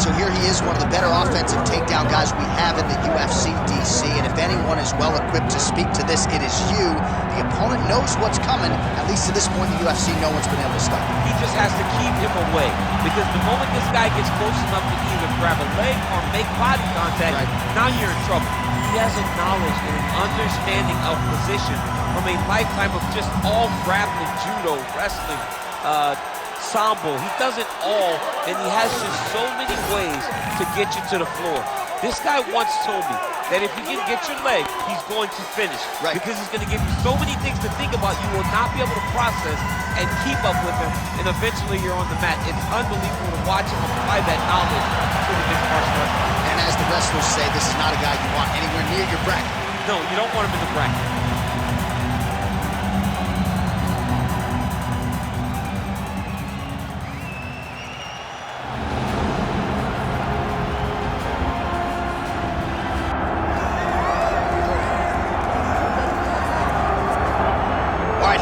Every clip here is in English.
so here he is, one of the better offensive takedown guys we have in the UFC, DC, and if anyone is well-equipped to speak to this, it is you. The opponent knows what's coming. At least to this point in the UFC, no one's been able to stop him. He just has to keep him away, because the moment this guy gets close enough to either grab a leg or make body contact, now you're in trouble. He has a knowledge and an understanding of position from a lifetime of just all grappling, judo, wrestling, sambo. He does it all, and he has just so many ways to get you to the floor. This guy once told me that if he can get your leg, he's going to finish. Because he's going to give you so many things to think about, you will not be able to process and keep up with him, and eventually you're on the mat. It's unbelievable to watch him apply that knowledge to the mixed martial arts. And as the wrestlers say, this is not a guy you want anywhere near your bracket. No, you don't want him in the bracket.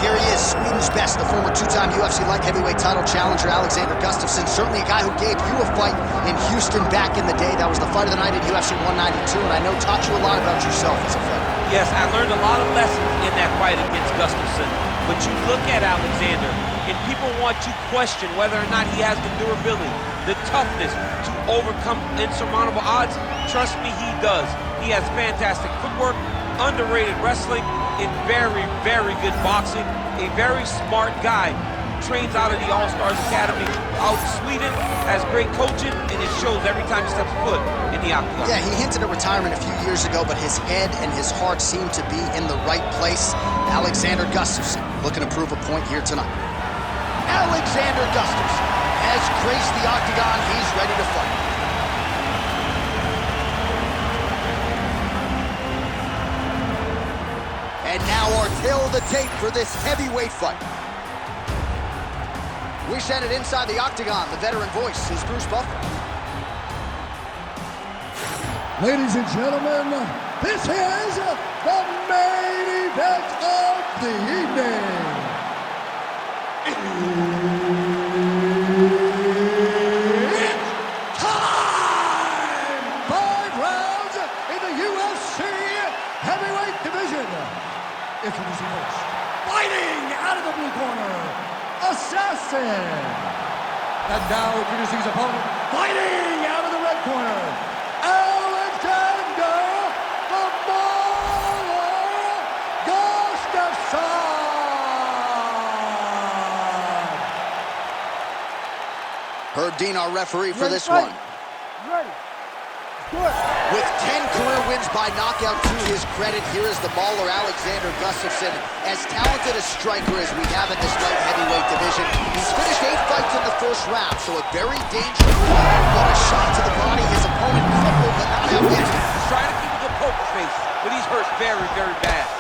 Here he is, Sweden's best, the former two-time UFC light heavyweight title challenger, Alexander Gustafsson. Certainly a guy who gave you a fight in Houston back in the day. That was the fight of the night at UFC 192, and I know taught you a lot about yourself as a fighter. Yes, I learned a lot of lessons in that fight against Gustafsson. But you look at Alexander, and people want to question whether or not he has the durability, the toughness to overcome insurmountable odds. Trust me, he does. He has fantastic footwork, underrated wrestling, in very, very good boxing. A very smart guy. Trains out of the All-Stars Academy out in Sweden, has great coaching, and it shows every time he steps foot in the octagon. Yeah, he hinted at retirement a few years ago, but his head and his heart seem to be in the right place. Alexander Gustafsson looking to prove a point here tonight. Alexander Gustafsson has graced the octagon. He's ready to fight. And now our tale of the tape for this heavyweight fight. We send it inside the octagon. The veteran voice is Bruce Buffer. Ladies and gentlemen, this is the main event of the evening. It's time! 5 rounds in the UFC heavyweight division. Introducing first, fighting out of the blue corner, Assassin. And now introducing his opponent, fighting out of the red corner, Alexander the Mauler Gustafsson. Herb Dean, our referee for this one. Ready. Good. With 10 career wins by knockout to his credit, here is the Mauler Alexander Gustafsson. As talented a striker as we have in this light heavyweight division, he's finished 8 fights in the first round, so a very dangerous fight. What a shot to the body. His opponent crippled, but not out yet. He's trying to keep a good poker face, but he's hurt very, very bad.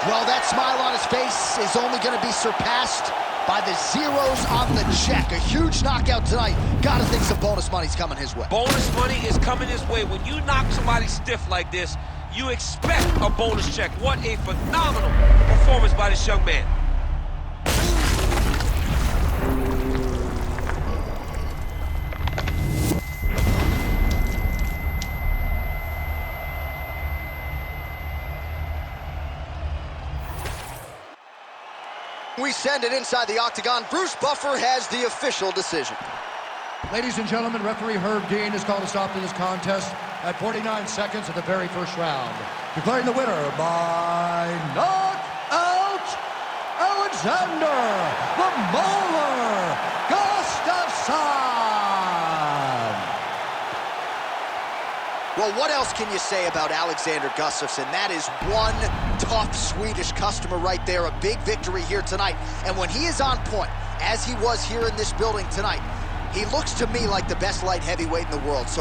Well, that smile on his face is only going to be surpassed by the zeros on the check. A huge knockout tonight. Gotta think some bonus money's coming his way. Bonus money is coming his way. When you knock somebody stiff like this, you expect a bonus check. What a phenomenal performance by this young man. We send it inside the octagon. Bruce Buffer has the official decision. Ladies and gentlemen, referee Herb Dean has called a stop to this contest at 49 seconds of the very first round, declaring the winner by knockout, Alexander the Mauler Gustafsson. Well, what else can you say about Alexander Gustafsson? That is one tough Swedish customer right there. A big victory here tonight. And when he is on point, as he was here in this building tonight, he looks to me like the best light heavyweight in the world. So